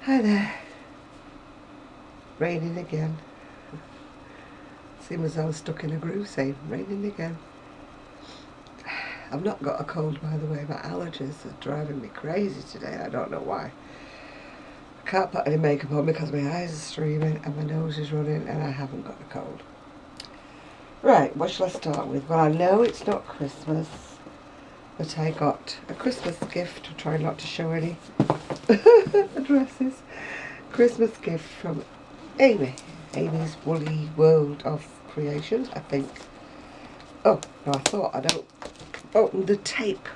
Hi there. Raining again. Seems as I was stuck in a groove saying raining again. I've not got a cold, by the way. My allergies are driving me crazy today. I don't know why. I can't put any makeup on because my eyes are streaming and my nose is running and I haven't got a cold. Right, what shall I start with? Well, I know it's not Christmas, but I got a Christmas gift. I'm trying not to show any addresses. Christmas gift from Amy. Amy's Woolly World of Creations, I think. Oh, no, I thought I'd opened the tape.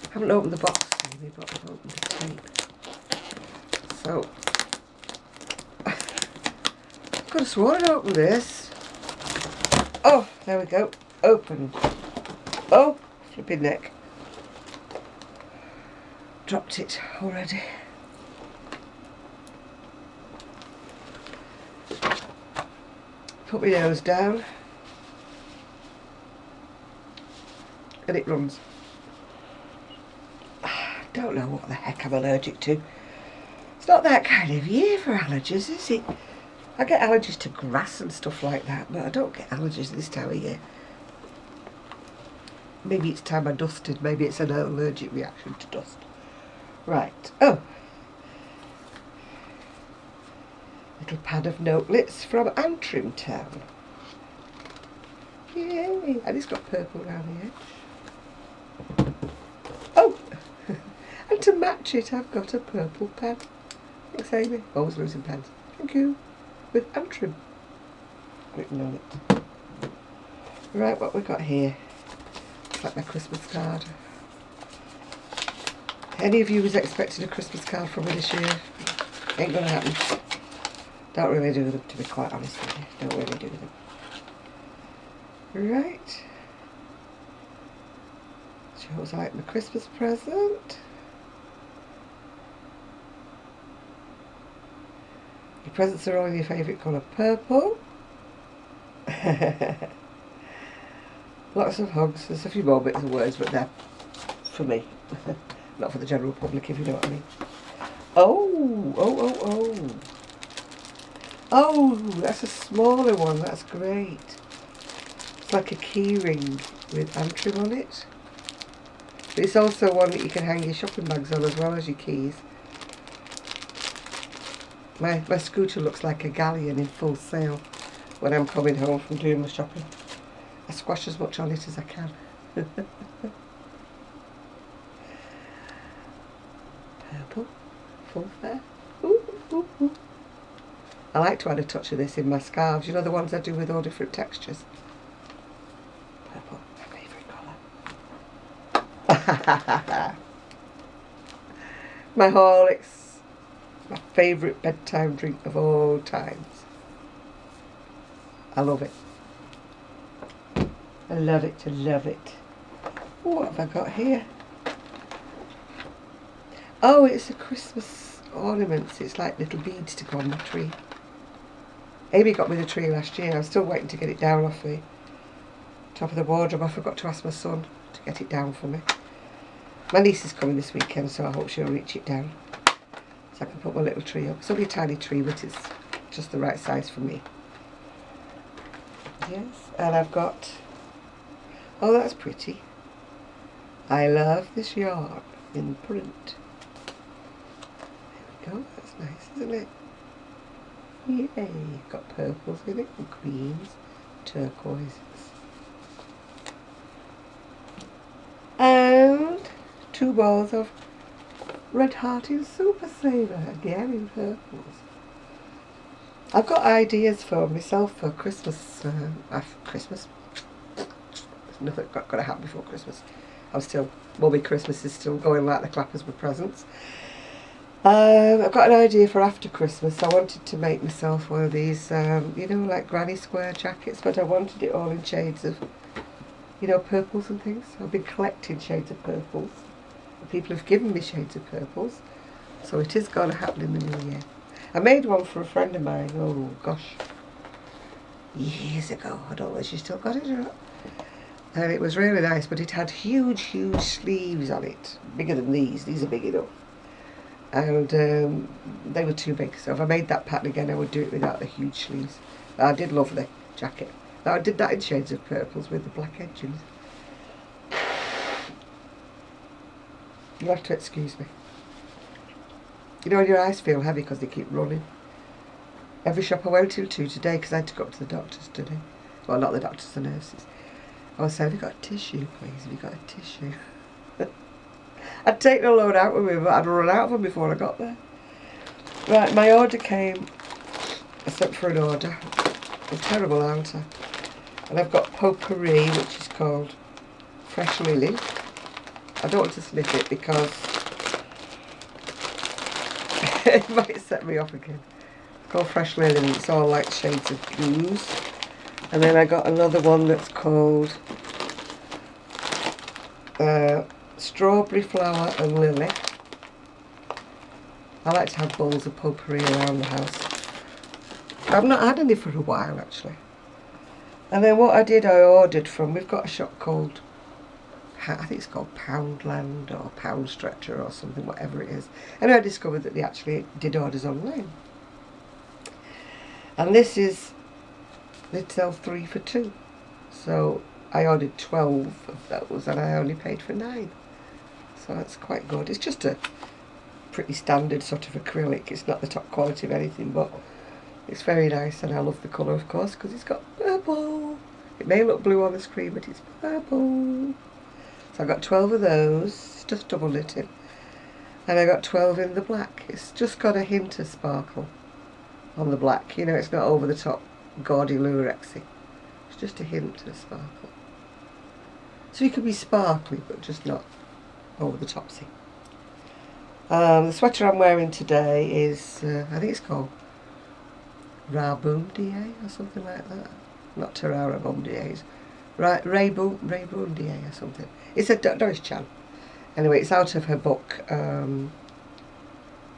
I haven't opened the box, Amy, but I've opened the tape. So, I could have sworn I'd opened this. Oh, there we go. Opened. Oh, flipping neck. Dropped it already. Put my nose down. And it runs. I don't know what the heck I'm allergic to. It's not that kind of year for allergies, is it? I get allergies to grass and stuff like that, but I don't get allergies this time of year. Maybe it's time I dusted, maybe it's an allergic reaction to dust. Right, oh. Little pad of notelets from Antrim Town. Yay! And it's got purple around the edge. Oh! And to match it, I've got a purple pen. Thanks, Amy. Always losing pens. Thank you. With Antrim written on it. Right, what we got here? It's like my Christmas card. Any of you who's expecting a Christmas card from me this year? Ain't gonna happen. Don't really do them, to be quite honest with you. Don't really do them. Right. Shows like my Christmas present. Your presents are all in your favourite colour, purple. Lots of hugs. There's a few more bits of words, but they're for me. Not for the general public, if you know what I mean. Oh, that's a smaller one. That's great. It's like a key ring with Antrim on it. But it's also one that you can hang your shopping bags on as well as your keys. My scooter looks like a galleon in full sail when I'm coming home from doing my shopping. I squash as much on it as I can. Purple, full fair. Ooh, ooh, ooh. I like to add a touch of this in my scarves. You know, the ones I do with all different textures. Purple, my favourite colour. My Horlicks, my favourite bedtime drink of all times. I love it. I love it, I love it. Ooh, what have I got here? Oh, it's a Christmas ornament. It's like little beads to go on my tree. Amy got me the tree last year. I'm still waiting to get it down off the top of the wardrobe. I forgot to ask my son to get it down for me. My niece is coming this weekend, so I hope she'll reach it down so I can put my little tree up. It's only a tiny tree, but it's just the right size for me. Yes, and I've got... Oh, that's pretty. I love this yarn in print. There we go. That's nice, isn't it? Yay, got purples in it and greens, turquoises. And 2 balls of Red Hearted Super Saver, again in purples. I've got ideas for myself for Christmas. Christmas. There's nothing going to happen before Christmas. Mummy Christmas is still going like the clappers with presents. I've got an idea for after Christmas. I wanted to make myself one of these, you know, like granny square jackets, but I wanted it all in shades of, you know, purples and things. I've been collecting shades of purples. People have given me shades of purples, so it is going to happen in the new year. I made one for a friend of mine, oh gosh, years ago. I don't know if she still got it or not. And it was really nice, but it had huge, huge sleeves on it, bigger than these. These are big enough. and they were too big. So if I made that pattern again, I would do it without the huge sleeves. I did love the jacket. Now I did that in shades of purples with the black edgings. You'll have to excuse me. You know when your eyes feel heavy because they keep running? Every shop I went into today, because I had to go up to the doctors today. Well, not the doctors, the nurses. I was saying, have you got a tissue, please? Have you got a tissue? I'd taken a load out with me, but I'd run out of them before I got there. Right, my order came. I sent for an order. I'm terrible, aren't I? And I've got potpourri, which is called Fresh Lily. I don't want to sniff it because it might set me off again. It's called Fresh Lily, and it's all like shades of blues. And then I got another one that's called Strawberry Flower and Lily. I like to have bowls of potpourri around the house. I've not had any for a while actually. And then what I did, I ordered from, we've got a shop called, I think it's called Poundland or Pound Stretcher or something, whatever it is. And I discovered that they actually did orders online. And this is, they sell 3 for 2. So I ordered 12 of those and I only paid for 9. So that's quite good. It's just a pretty standard sort of acrylic. It's not the top quality of anything, but it's very nice, and I love the colour, of course, because it's got purple. It may look blue on the screen, but it's purple. So I got 12 of those. It's just double knitted. And I got 12 in the black. It's just got a hint of sparkle on the black. You know, it's not over the top gaudy lurexy. It's just a hint of sparkle. So you can be sparkly, but just not over the topsy. The sweater I'm wearing today is, I think it's called Rabundier or something like that. Not Terrara Bundiers. Rabundier or something. It's a Doris Chan. Anyway, it's out of her book. I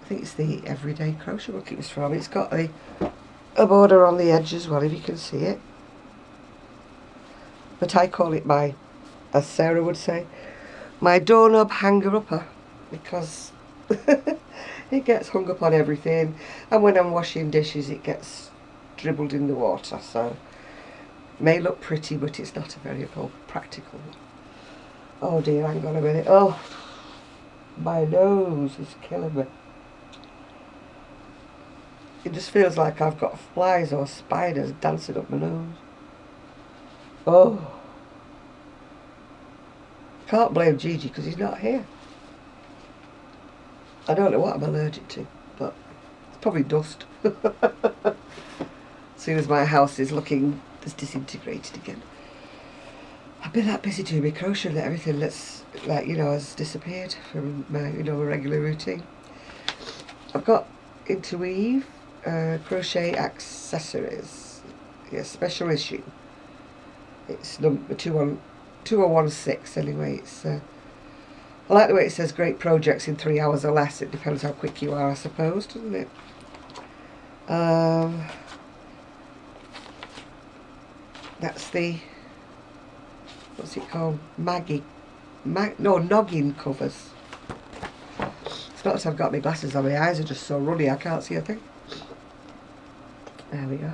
think it's the Everyday Crochet book it was from. It's got a border on the edge as well, if you can see it. But I call it my, as Sarah would say, my doorknob hanger-upper, because it gets hung up on everything, and when I'm washing dishes it gets dribbled in the water, so it may look pretty but it's not a very practical one. Oh dear, hang on a minute. Oh, my nose is killing me. It just feels like I've got flies or spiders dancing up my nose. Oh, can't blame Gigi because he's not here. I don't know what I'm allergic to, but it's probably dust. As soon as my house is looking as disintegrated again. I've been that busy doing my crochet that everything that's, like, you know, has disappeared from my, you know, regular routine. I've got Interweave, Crochet Accessories, yeah, special issue. It's number 2016 anyway. It's I like the way it says great projects in 3 hours or less. It depends how quick you are, I suppose, doesn't it? That's the, what's it called? Noggin covers. It's not that I've got my glasses on, my eyes are just so runny I can't see a thing. There we go.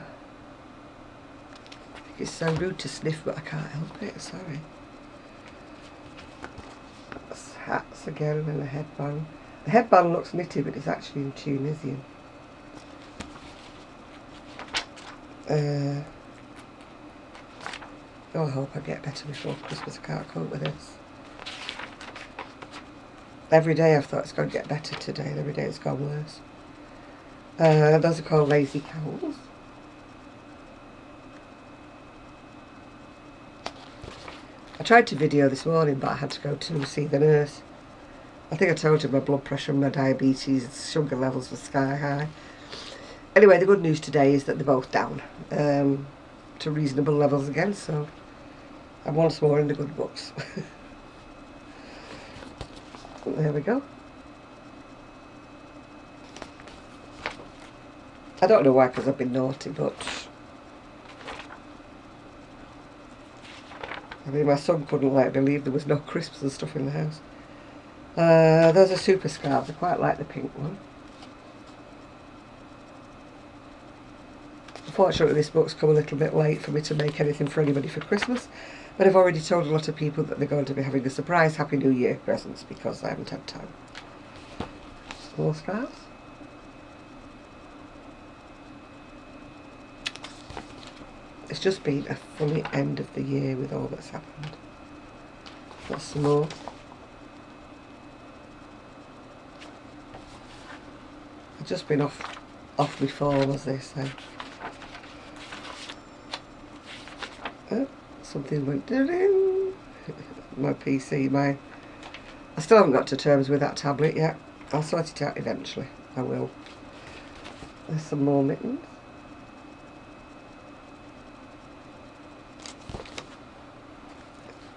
I think it's so rude to sniff, but I can't help it, sorry. Hats again and a headband. The headband looks knitted but it's actually in Tunisian. Oh, I hope I get better before Christmas. I can't cope with this. Every day I've thought it's going to get better today and every day it's gone worse. Those are called lazy cowls. I tried to video this morning but I had to go to see the nurse. I think I told you my blood pressure and my diabetes, sugar levels were sky high. Anyway, the good news today is that they're both down to reasonable levels again, so I'm once more in the good books. There we go. I don't know why, because I've been naughty, but I mean, my son couldn't believe there was no crisps and stuff in the house. Those are super scarves. I quite like the pink one. Unfortunately, this book's come a little bit late for me to make anything for anybody for Christmas, but I've already told a lot of people that they're going to be having a surprise Happy New Year presents because I haven't had time. More scarves. It's just been a funny end of the year with all that's happened. Got some more. I've just been off my form, as they say. Oh, something went ding. My PC, I still haven't got to terms with that tablet yet. I'll sort it out eventually. I will. There's some more mittens.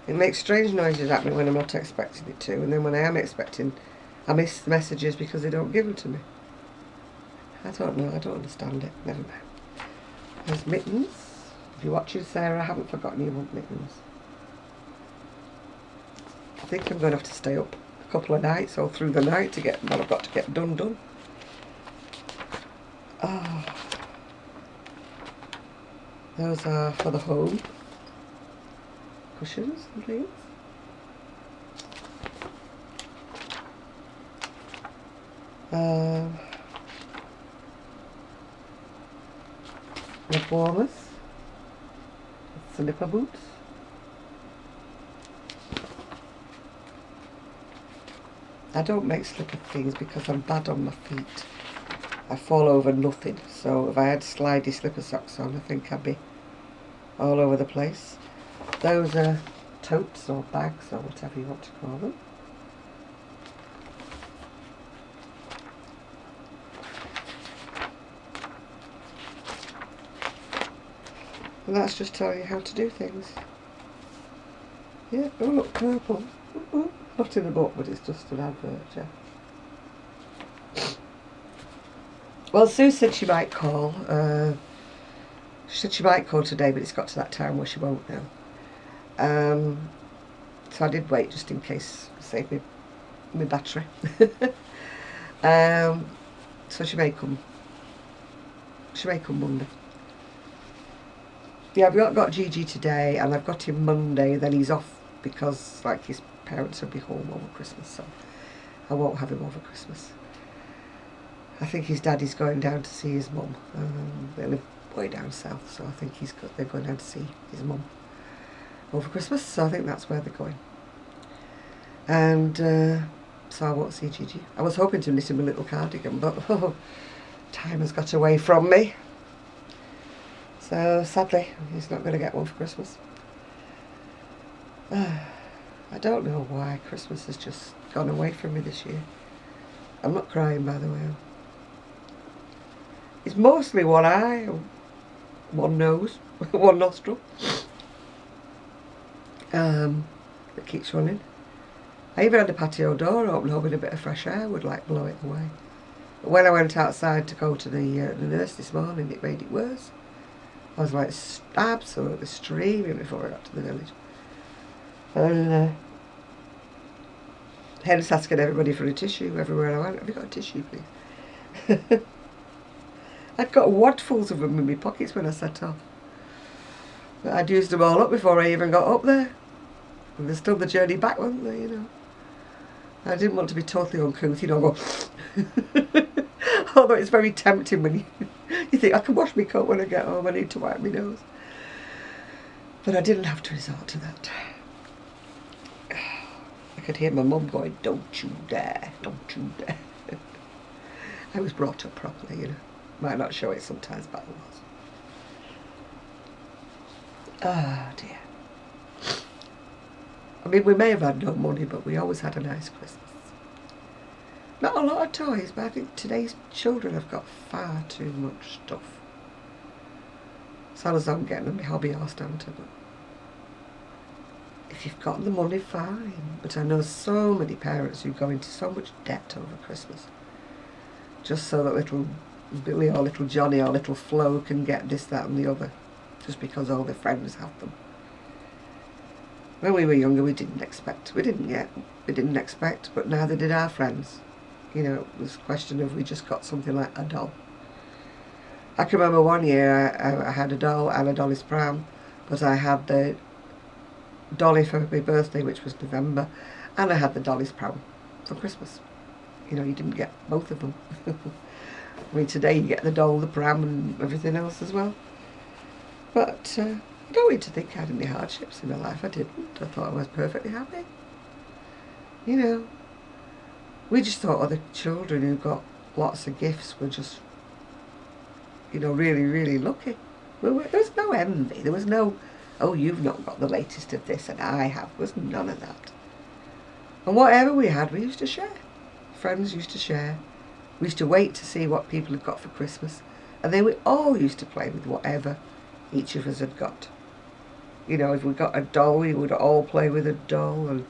It makes strange noises at me when I'm not expecting it to, and then when I am expecting, I miss messages because they don't give them to me. I don't know, I don't understand it. Never mind. There's mittens. If you're watching, Sarah, I haven't forgotten you want mittens. I think I'm going to have to stay up a couple of nights or through the night to get what I've got to get done. Oh. Those are for the home. Cushions and things. Lip warmers. Slipper boots. I don't make slipper things because I'm bad on my feet. I fall over nothing, so if I had slidey slipper socks on, I think I'd be all over the place. Those are totes or bags or whatever you want to call them. And that's just telling you how to do things. Yeah, oh look, purple. Not in the book, but it's just an advert, yeah. Well, Sue said she might call. She said she might call today, but it's got to that time where she won't now. So I did wait just in case, save me my battery. So she may come. She may come Monday. Yeah, I've got Gigi today, and I've got him Monday. Then he's off because, like, his parents will be home over Christmas, so I won't have him over Christmas. I think his daddy's going down to see his mum. They live way down south, so I think they're going down to see his mum over Christmas, so I think that's where they're going. And so I won't see Gigi. I was hoping to knit him a little cardigan, but time has got away from me. So sadly, he's not going to get one for Christmas. I don't know why Christmas has just gone away from me this year. I'm not crying, by the way. It's mostly one eye, one nose, one nostril that keeps running. I even had the patio door open, hoping a bit of fresh air would like blow it away. But when I went outside to go to the nurse this morning, it made it worse. I was like absolutely streaming before I got to the village. And hence asking everybody for a tissue everywhere I went. Have you got a tissue, please? I'd got wadfuls of them in my pockets when I set off. But I'd used them all up before I even got up there. And there's still the journey back, wasn't there, you know. I didn't want to be totally uncouth, you know, go although it's very tempting when you think, I can wash my coat when I get home, I need to wipe my nose. But I didn't have to resort to that. I could hear my mum going, don't you dare, don't you dare. I was brought up properly, you know. Might not show it sometimes, but I was. Ah, dear. I mean, we may have had no money, but we always had a nice Christmas. Not a lot of toys, but I think today's children have got far too much stuff. So as I'm getting them my hobby horse down to them. If you've got the money, fine. But I know so many parents who go into so much debt over Christmas. Just so that little Billy or little Johnny or little Flo can get this, that and the other. Just because all their friends have them. When we were younger, we didn't expect, but neither did our friends. You know, it was a question of we just got something like a doll. I can remember one year I had a doll and a dolly's pram, but I had the dolly for my birthday, which was November, and I had the dolly's pram for Christmas. You know, you didn't get both of them. I mean, today you get the doll, the pram, and everything else as well. But I don't need to think I had any hardships in my life. I didn't. I thought I was perfectly happy. You know, we just thought other children who got lots of gifts were just, you know, really, really lucky. There was no envy. There was no, oh, you've not got the latest of this and I have. There was none of that. And whatever we had, we used to share. Friends used to share. We used to wait to see what people had got for Christmas. And then we all used to play with whatever each of us had got. You know, if we got a doll, we would all play with a doll. And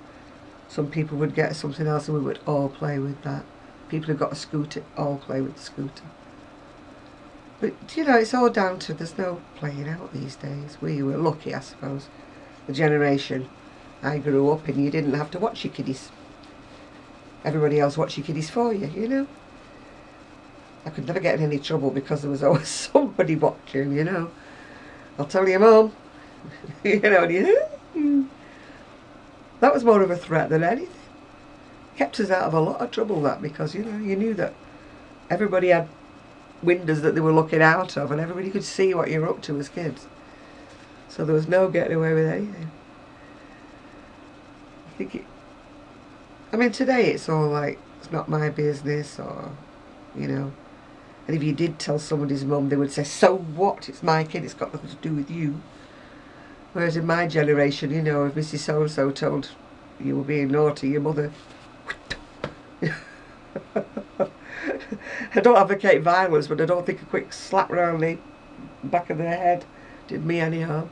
some people would get something else and we would all play with that. People who got a scooter, all play with the scooter. But, you know, it's all down to, there's no playing out these days. We were lucky, I suppose. The generation I grew up in, you didn't have to watch your kiddies. Everybody else watched your kiddies for you, you know. I could never get in any trouble because there was always somebody watching, you know. I'll tell your mum. You know, that was more of a threat than anything. Kept us out of a lot of trouble, that, because, you know, you knew that everybody had windows that they were looking out of and everybody could see what you were up to as kids. So there was no getting away with anything. I mean, today it's all like, it's not my business, or, you know. And if you did tell somebody's mum, they would say, so what? It's my kid, it's got nothing to do with you. Whereas in my generation, you know, if Mrs. So-and-so told you were being naughty, your mother... I don't advocate violence, but I don't think a quick slap round the back of their head did me any harm.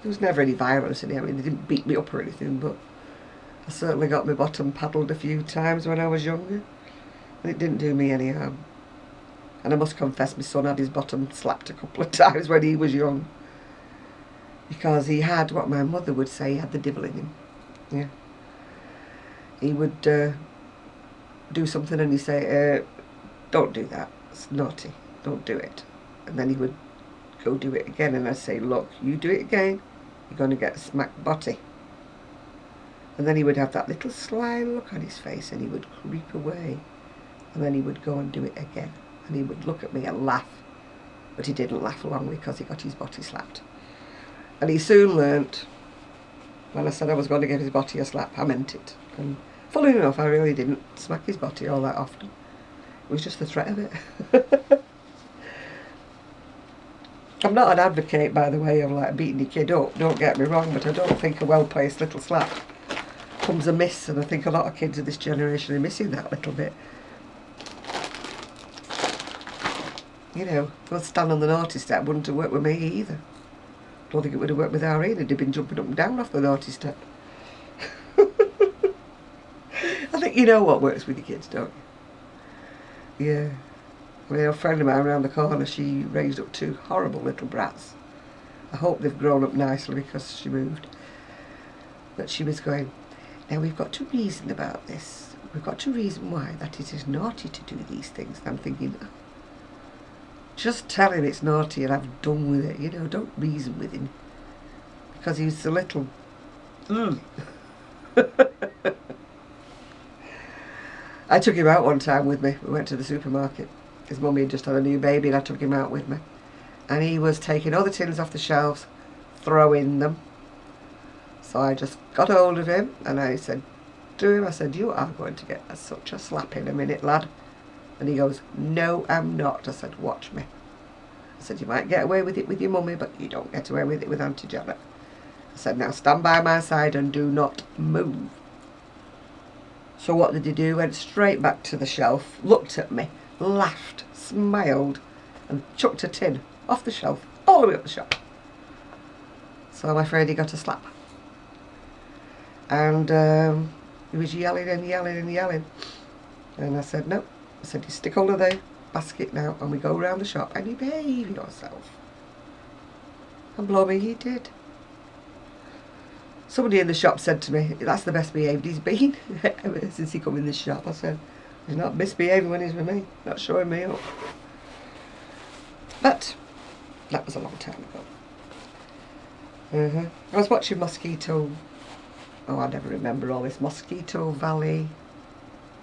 There was never any violence in it. I mean, they didn't beat me up or anything, but I certainly got my bottom paddled a few times when I was younger, and it didn't do me any harm. And I must confess, my son had his bottom slapped a couple of times when he was young, because he had what my mother would say, he had the devil in him. Yeah. He would do something and he'd say, don't do that, it's naughty, don't do it. And then he would go do it again, and I'd say, look, you do it again, you're going to get a smack botty. And then he would have that little sly look on his face and he would creep away, and then he would go and do it again, and he would look at me and laugh, but he didn't laugh long because he got his botty slapped. And he soon learnt, when I said I was going to give his botty a slap, I meant it. And funnily enough, I really didn't smack his botty all that often. It was just the threat of it. I'm not an advocate, by the way, of like beating your kid up, don't get me wrong, but I don't think a well-placed little slap comes amiss, and I think a lot of kids of this generation are missing that little bit. You know, go stand on the naughty step wouldn't have worked with me either. Don't think it would have worked with Irene, he'd have been jumping up and down off the naughty step. I think you know what works with your kids, don't you? Yeah. I mean, a friend of mine around the corner, she raised up two horrible little brats. I hope they've grown up nicely because she moved. But she was going, now we've got to reason about this. We've got to reason why that it is naughty to do these things. And I'm thinking, just tell him it's naughty and have done with it. You know, don't reason with him. Because he's a little... I took him out one time with me. We went to the supermarket. His mummy had just had a new baby and I took him out with me. And he was taking all the tins off the shelves, throwing them. So I just got hold of him and I said to him, I said, you are going to get such a slap in a minute, lad. And he goes, no, I'm not. I said, watch me. I said, you might get away with it with your mummy, but you don't get away with it with Auntie Janet. I said, now stand by my side and do not move. So what did he do? Went straight back to the shelf, looked at me, laughed, smiled, and chucked a tin off the shelf, all the way up the shop. So I'm afraid he got a slap. And he was yelling and yelling and yelling. And I said, no. I said, you stick hold of the basket now and we go round the shop and you behave yourself. And blow me, he did. Somebody in the shop said to me, that's the best behaved he's been ever since he come in this shop. I said, he's not misbehaving when he's with me, not showing me up. But that was a long time ago. I was watching Mosquito, I never remember all this, Mosquito Valley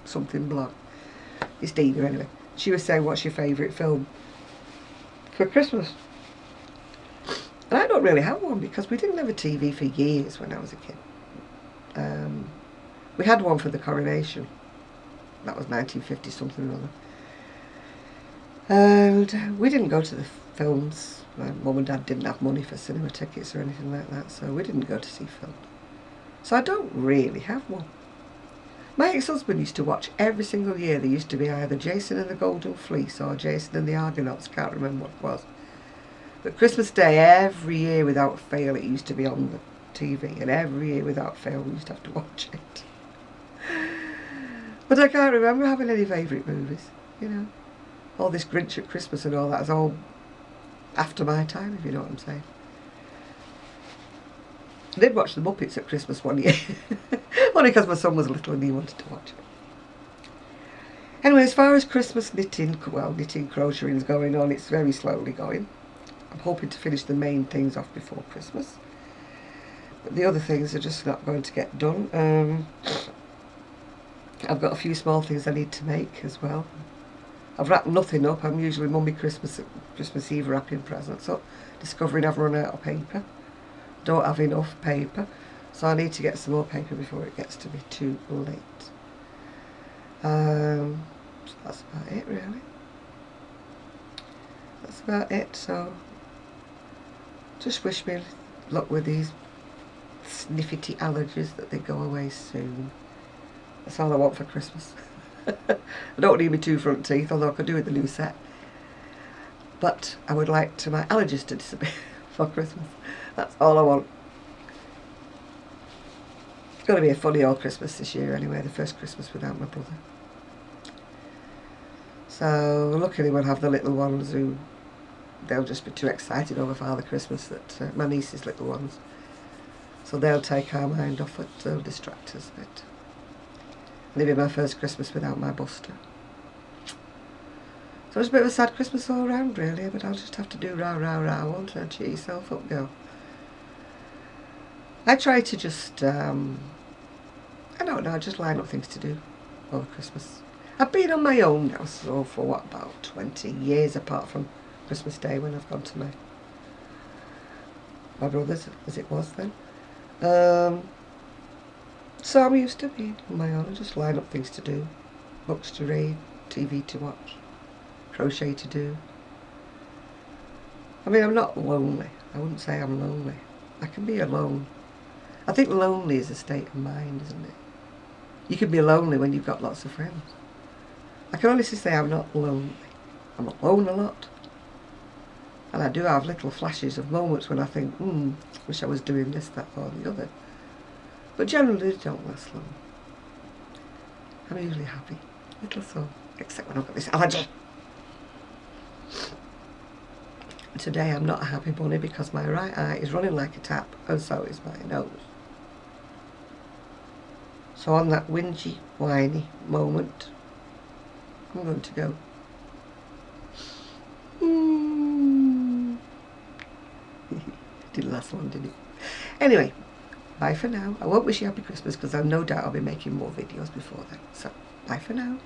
something blog. It's Dina anyway. She was saying, what's your favourite film for Christmas? And I don't really have one because we didn't have a TV for years when I was a kid. We had one for the coronation. That was 1950 something or other. And we didn't go to the films. My mum and dad didn't have money for cinema tickets or anything like that, so we didn't go to see films. So I don't really have one. My ex-husband used to watch every single year. There used to be either Jason and the Golden Fleece or Jason and the Argonauts, can't remember what it was. But Christmas Day, every year without fail, it used to be on the TV, and every year without fail we used to have to watch it. But I can't remember having any favourite movies, you know. All this Grinch at Christmas and all that's all after my time, if you know what I'm saying. I did watch the Muppets at Christmas one year, only because my son was little and he wanted to watch it. Anyway, as far as Christmas knitting, crocheting is going on, it's very slowly going. I'm hoping to finish the main things off before Christmas. But the other things are just not going to get done. I've got a few small things I need to make as well. I've wrapped nothing up. I'm usually Mummy Christmas Eve wrapping presents up, discovering I've run out of paper. Don't have enough paper, so I need to get some more paper before it gets to be too late. So that's about it really. That's about it, so just wish me luck with these sniffety allergies, that they go away soon. That's all I want for Christmas. I don't need my 2 front teeth, although I could do with the new set. But I would like my allergies to disappear for Christmas. That's all I want. It's going to be a funny old Christmas this year anyway, the first Christmas without my brother. So luckily we'll have the little ones who, they'll just be too excited over Father Christmas, that my niece's little ones. So they'll take our mind off it, they'll distract us a bit. It'll be my first Christmas without my Buster. So it's a bit of a sad Christmas all round really, but I'll just have to do rah rah rah, won't I? Cheer yourself up, girl. I try to just, I don't know, just line up things to do over Christmas. I've been on my own now, so for what, about 20 years, apart from Christmas Day when I've gone to my brother's, as it was then. So I'm used to being on my own. I just line up things to do, books to read, TV to watch, crochet to do. I mean, I'm not lonely. I wouldn't say I'm lonely. I can be alone. I think lonely is a state of mind, isn't it? You can be lonely when you've got lots of friends. I can honestly say I'm not lonely. I'm alone a lot. And I do have little flashes of moments when I think, wish I was doing this, that or the other. But generally they don't last long. I'm usually happy. Little so. Except when I've got this allergy. Today I'm not a happy bunny because my right eye is running like a tap, and so is my nose. So on that whingy, whiny moment, I'm going to go. Didn't last long, did it? Anyway, bye for now. I won't wish you happy Christmas because I've no doubt I'll be making more videos before then. So, bye for now.